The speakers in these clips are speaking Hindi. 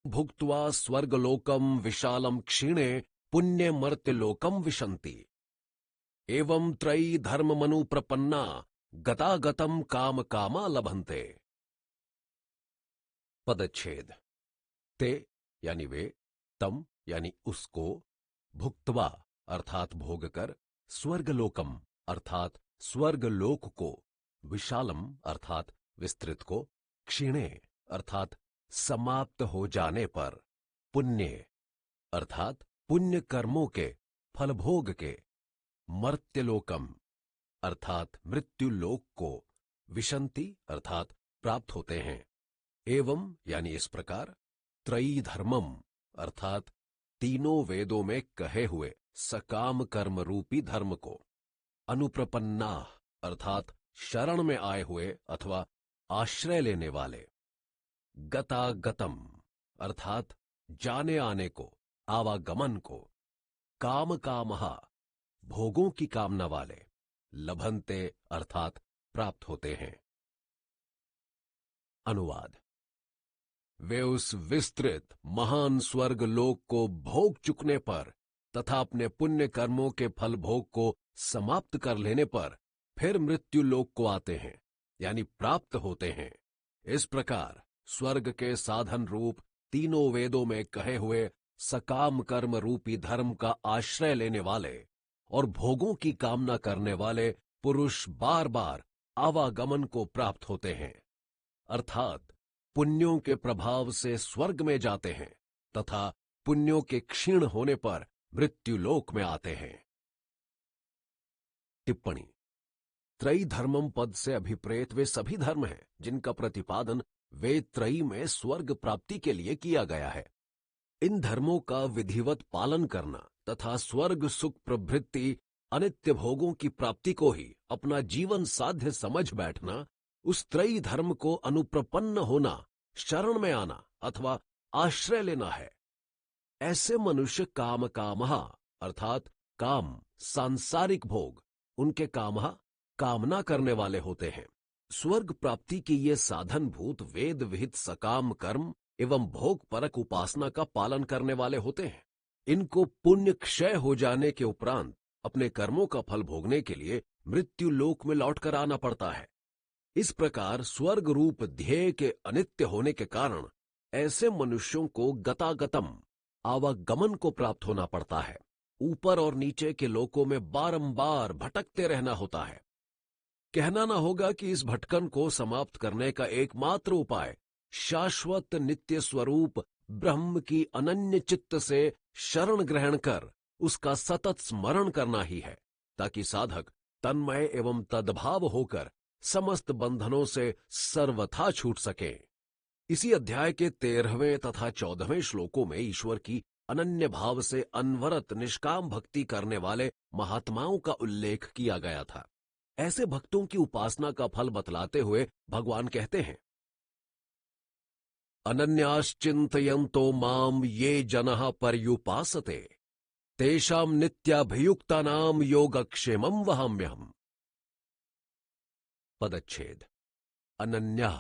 भुक्त्वा स्वर्गलोकम विशालम क्षीणे पुण्य मर्त्यलोकम विशन्ति। एवं त्रयी धर्म मनु प्रपन्ना गतागतम काम कामा लभन्ते। पदच्छेद। ते यानी वे, तम यानी उसको, भुक्त्वा अर्थात भोग कर, स्वर्गलोकम अर्थात स्वर्गलोक को, विशालम अर्थात विस्तृत को, क्षीणे अर्थात समाप्त हो जाने पर, पुण्य अर्थात पुण्य कर्मों के फलभोग के, मर्त्यलोकम अर्थात मृत्युलोक को, विशन्ति अर्थात प्राप्त होते हैं। एवं यानी इस प्रकार, त्रयी धर्मम अर्थात तीनों वेदों में कहे हुए सकाम कर्म रूपी धर्म को, अनुप्रपन्ना अर्थात शरण में आए हुए अथवा आश्रय लेने वाले, गतागतम अर्थात जाने आने को, आवागमन को, काम कामहा भोगों की कामना वाले, लभन्ते अर्थात प्राप्त होते हैं। अनुवाद। वे उस विस्तृत महान स्वर्ग लोक को भोग चुकने पर तथा अपने पुण्य कर्मों के फल भोग को समाप्त कर लेने पर फिर मृत्यु लोक को आते हैं, यानी प्राप्त होते हैं। इस प्रकार स्वर्ग के साधन रूप तीनों वेदों में कहे हुए सकाम कर्म रूपी धर्म का आश्रय लेने वाले और भोगों की कामना करने वाले पुरुष बार बार आवागमन को प्राप्त होते हैं, अर्थात पुण्यों के प्रभाव से स्वर्ग में जाते हैं तथा पुण्यों के क्षीण होने पर मृत्युलोक में आते हैं। टिप्पणी। त्रयी धर्मम पद से अभिप्रेत वे सभी धर्म हैं जिनका प्रतिपादन वेद त्रयी में स्वर्ग प्राप्ति के लिए किया गया है। इन धर्मों का विधिवत पालन करना तथा स्वर्ग सुख प्रभृति अनित्य भोगों की प्राप्ति को ही अपना जीवन साध्य समझ बैठना, उस त्रयी धर्म को अनुप्रपन्न होना, शरण में आना अथवा आश्रय लेना है। ऐसे मनुष्य काम कामहा अर्थात काम सांसारिक भोग, उनके कामहा कामना करने वाले होते हैं। स्वर्ग प्राप्ति के ये साधन भूत वेद विहित सकाम कर्म एवं भोग परक उपासना का पालन करने वाले होते हैं। इनको पुण्य क्षय हो जाने के उपरांत अपने कर्मों का फल भोगने के लिए मृत्यु लोक में लौटकर आना पड़ता है। इस प्रकार स्वर्ग रूप ध्येय के अनित्य होने के कारण ऐसे मनुष्यों को गतागतम आवागमन को प्राप्त होना पड़ता है। ऊपर और नीचे के लोकों में बारंबार भटकते रहना होता है। कहना ना होगा कि इस भटकन को समाप्त करने का एकमात्र उपाय शाश्वत नित्य स्वरूप ब्रह्म की अनन्य चित्त से शरण ग्रहण कर उसका सतत स्मरण करना ही है, ताकि साधक तन्मय एवं तद्भाव होकर समस्त बंधनों से सर्वथा छूट सके। इसी अध्याय के 13वें तथा 14वें श्लोकों में ईश्वर की अनन्य भाव से अनवरत निष्काम भक्ति करने वाले महात्माओं का उल्लेख किया गया था। ऐसे भक्तों की उपासना का फल बतलाते हुए भगवान कहते हैं, अनन्याश्चिन्तयन्तो माम ये जनः पर्युपासते तेषां नित्याभियुक्तानां योगक्षेमं वहाम्यहम्। पदच्छेद। अनन्या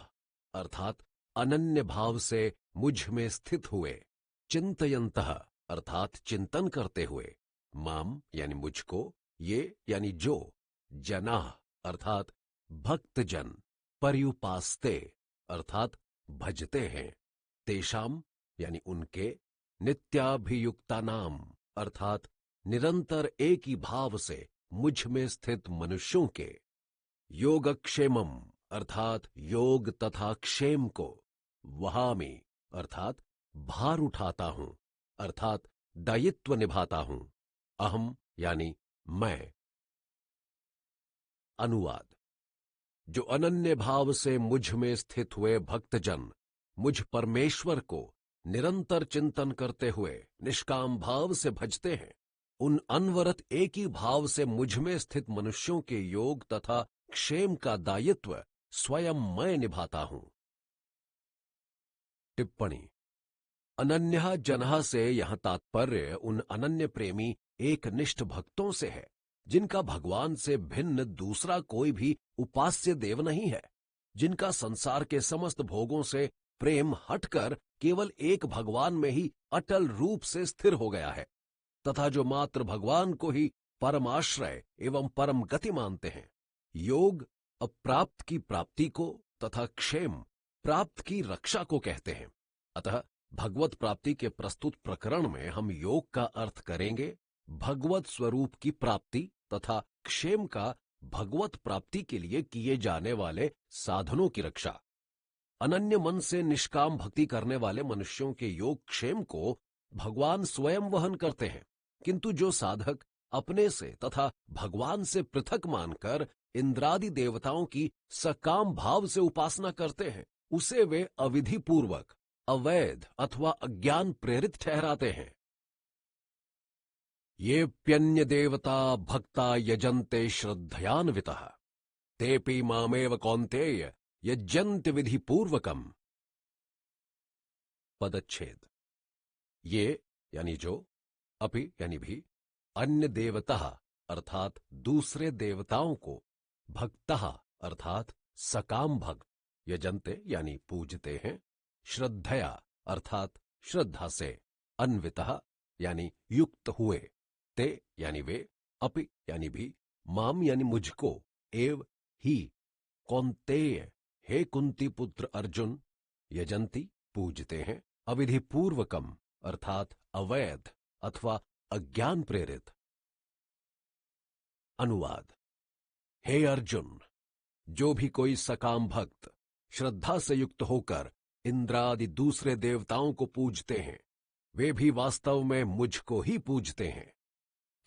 अर्थात अनन्य भाव से मुझ में स्थित हुए, चिंतयन्तः अर्थात चिंतन करते हुए, माम यानी मुझको, ये यानी जो, जना अर्थात भक्तजन, पर्युपास्ते अर्थात भजते हैं, तेषाम यानी उनके, नित्याभियुक्तानाम अर्थात निरंतर एक ही भाव से मुझ में स्थित मनुष्यों के, योगक्षेमम अर्थात योग तथा क्षेम को, वहामि अर्थात भार उठाता हूं अर्थात दायित्व निभाता हूं, अहम यानी मैं। अनुवाद। जो अनन्य भाव से मुझ में स्थित हुए भक्तजन मुझ परमेश्वर को निरंतर चिंतन करते हुए निष्काम भाव से भजते हैं, उन अनवरत एक ही भाव से मुझ में स्थित मनुष्यों के योग तथा क्षेम का दायित्व स्वयं मैं निभाता हूं। टिप्पणी। अनन्यः जनः से यहां तात्पर्य उन अनन्य प्रेमी एक निष्ठ भक्तों से है जिनका भगवान से भिन्न दूसरा कोई भी उपास्य देव नहीं है, जिनका संसार के समस्त भोगों से प्रेम हटकर केवल एक भगवान में ही अटल रूप से स्थिर हो गया है तथा जो मात्र भगवान को ही परमाश्रय एवं परम गति मानते हैं। योग अप्राप्त की प्राप्ति को तथा क्षेम प्राप्त की रक्षा को कहते हैं। अतः भगवत प्राप्ति के प्रस्तुत प्रकरण में हम योग का अर्थ करेंगे भगवत स्वरूप की प्राप्ति तथा क्षेम का भगवत प्राप्ति के लिए किए जाने वाले साधनों की रक्षा। अनन्य मन से निष्काम भक्ति करने वाले मनुष्यों के योग क्षेम को भगवान स्वयं वहन करते हैं, किंतु जो साधक अपने से तथा भगवान से पृथक मानकर इंद्रादि देवताओं की सकाम भाव से उपासना करते हैं, उसे वे अविधि पूर्वक अवैध अथवा अज्ञान प्रेरित ठहराते हैं। ये प्यन्य देवता भक्ता यजन्ते श्रद्धयान्वितः तेपि मामेव कौन्तेय यज्जन्ति विधि पूर्वकम। पदच्छेद। ये यानी जो, अपि यानी भी, अन्य देवता अर्थात दूसरे देवताओं को, भक्तः अर्थात सकाम भक्त, यजन्ते यानी पूजते हैं, श्रद्धया अर्थात श्रद्धा से, अन्वितः यानी युक्त हुए, ते यानी वे, अपि यानी भी, माम यानी मुझको, एव ही, कौन्तेय हे कुंती पुत्र अर्जुन, यजंती पूजते हैं, अविधि पूर्वकम अर्थात अवैध अथवा अज्ञान प्रेरित। अनुवाद। हे अर्जुन, जो भी कोई सकाम भक्त श्रद्धा से युक्त होकर इंद्रादि दूसरे देवताओं को पूजते हैं, वे भी वास्तव में मुझको ही पूजते हैं,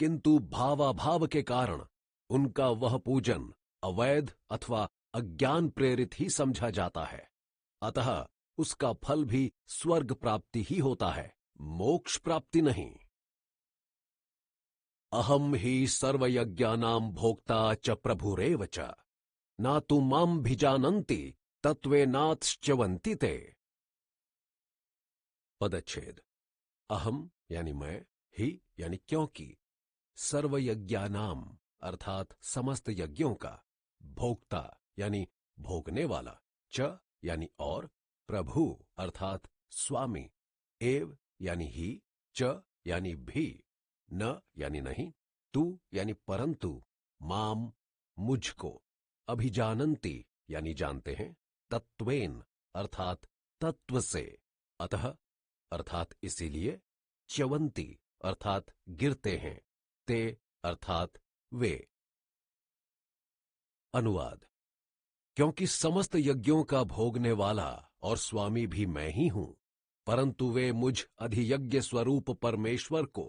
किंतु भावाभाव के कारण उनका वह पूजन अवैध अथवा अज्ञान प्रेरित ही समझा जाता है। अतः उसका फल भी स्वर्ग प्राप्ति ही होता है, मोक्ष प्राप्ति नहीं। अहम ही सर्वयज्ञानां भोक्ता च प्रभुरेव च ना तु मां भिजानन्ति तत्वेनात्श्च्यवन्ति ते। पदच्छेद। अहम यानी मैं, ही यानी क्योंकि, सर्वयज्ञानाम अर्थात समस्त यज्ञों का, भोक्ता यानी भोगने वाला, च यानी और, प्रभु अर्थात स्वामी, एव यानी ही, च यानी भी, न यानी नहीं, तू यानी परंतु, माम मुझको, अभिजानन्ति यानी जानते हैं, तत्वेन अर्थात तत्व से, अतः अर्थात इसीलिए, च्यवंती अर्थात गिरते हैं, ते अर्थात वे। अनुवाद। क्योंकि समस्त यज्ञों का भोगने वाला और स्वामी भी मैं ही हूं, परंतु वे मुझ अधियज्ञ स्वरूप परमेश्वर को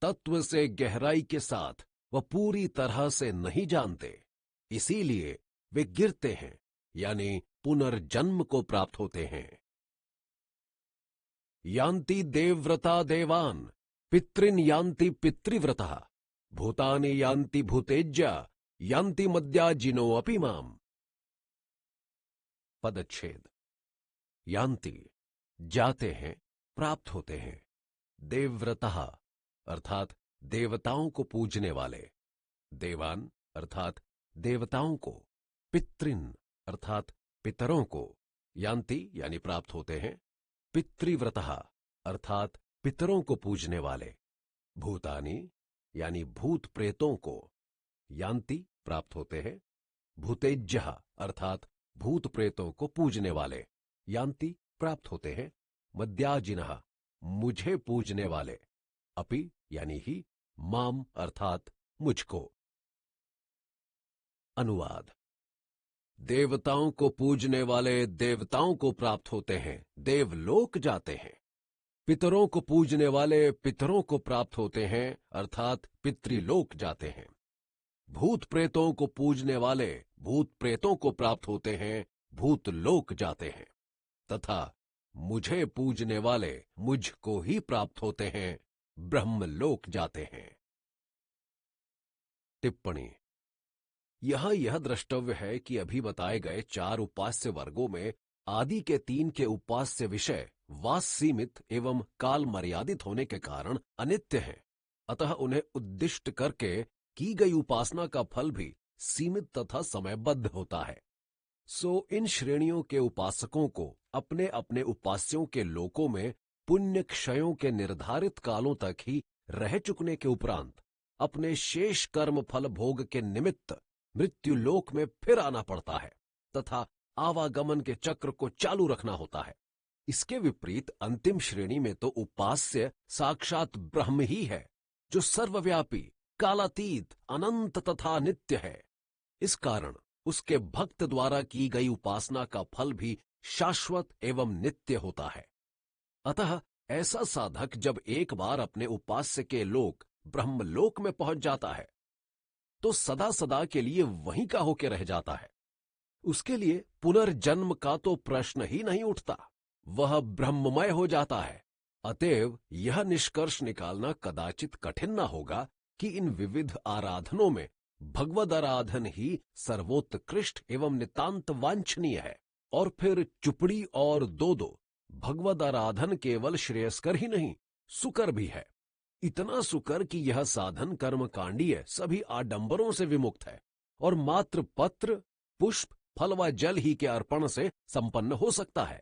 तत्व से गहराई के साथ व पूरी तरह से नहीं जानते, इसीलिए वे गिरते हैं यानी पुनर्जन्म को प्राप्त होते हैं। यान्ति देवव्रता देवान पितृन यान्ति पितृव्रता भूतानि यान्ति भूतेज्या यान्ति मद्याजिनो अपि माम। पदच्छेद। यान्ति जाते हैं, प्राप्त होते हैं, देवव्रतः अर्थात देवताओं को पूजने वाले, देवान अर्थात देवताओं को, पितृन अर्थात पितरों को, यान्ति यानी प्राप्त होते हैं, पितृव्रतः अर्थात पितरों को पूजने वाले, भूतानि यानी भूत प्रेतों को, यान्ति प्राप्त होते हैं, भूतेज्यः अर्थात भूत प्रेतों को पूजने वाले, यान्ति प्राप्त होते हैं, मद्याजिनः मुझे पूजने वाले, अपि यानी ही, माम अर्थात मुझको। अनुवाद। देवताओं को पूजने वाले देवताओं को प्राप्त होते हैं, देवलोक जाते हैं, पितरों को पूजने वाले पितरों को प्राप्त होते हैं अर्थात पितृलोक जाते हैं, भूत प्रेतों को पूजने वाले भूत प्रेतों को प्राप्त होते हैं, भूतलोक जाते हैं, तथा मुझे पूजने वाले मुझको ही प्राप्त होते हैं, ब्रह्मलोक जाते हैं। टिप्पणी। यहां यह द्रष्टव्य है कि अभी बताए गए 4 उपास्य वर्गों में आदि के 3 के उपास्य विषय वास सीमित एवं काल मर्यादित होने के कारण अनित्य हैं, अतः उन्हें उद्दिष्ट करके की गई उपासना का फल भी सीमित तथा समयबद्ध होता है। सो इन श्रेणियों के उपासकों को अपने अपने उपास्यों के लोकों में पुण्य क्षयों के निर्धारित कालों तक ही रह चुकने के उपरांत अपने शेष कर्म फल भोग के निमित्त मृत्यु लोक में फिर आना पड़ता है तथा आवागमन के चक्र को चालू रखना होता है। इसके विपरीत अंतिम श्रेणी में तो उपास्य साक्षात ब्रह्म ही है, जो सर्वव्यापी, कालातीत, अनंत तथा नित्य है। इस कारण उसके भक्त द्वारा की गई उपासना का फल भी शाश्वत एवं नित्य होता है। अतः ऐसा साधक जब एक बार अपने उपास्य के लोक ब्रह्मलोक में पहुंच जाता है तो सदा सदा के लिए वहीं का होके रह जाता है। उसके लिए पुनर्जन्म का तो प्रश्न ही नहीं उठता, वह ब्रह्ममय हो जाता है। अतएव यह निष्कर्ष निकालना कदाचित कठिन न होगा कि इन विविध आराधनों में भगवद आराधन ही सर्वोत्कृष्ट एवं नितांत वांछनीय है। और फिर चुपड़ी और दो भगवद आराधन केवल श्रेयस्कर ही नहीं, सुकर भी है। इतना सुकर कि यह साधन कर्मकांडीय सभी आडंबरों से विमुक्त है और मात्र पत्र, पुष्प, फल व जल ही के अर्पण से संपन्न हो सकता है।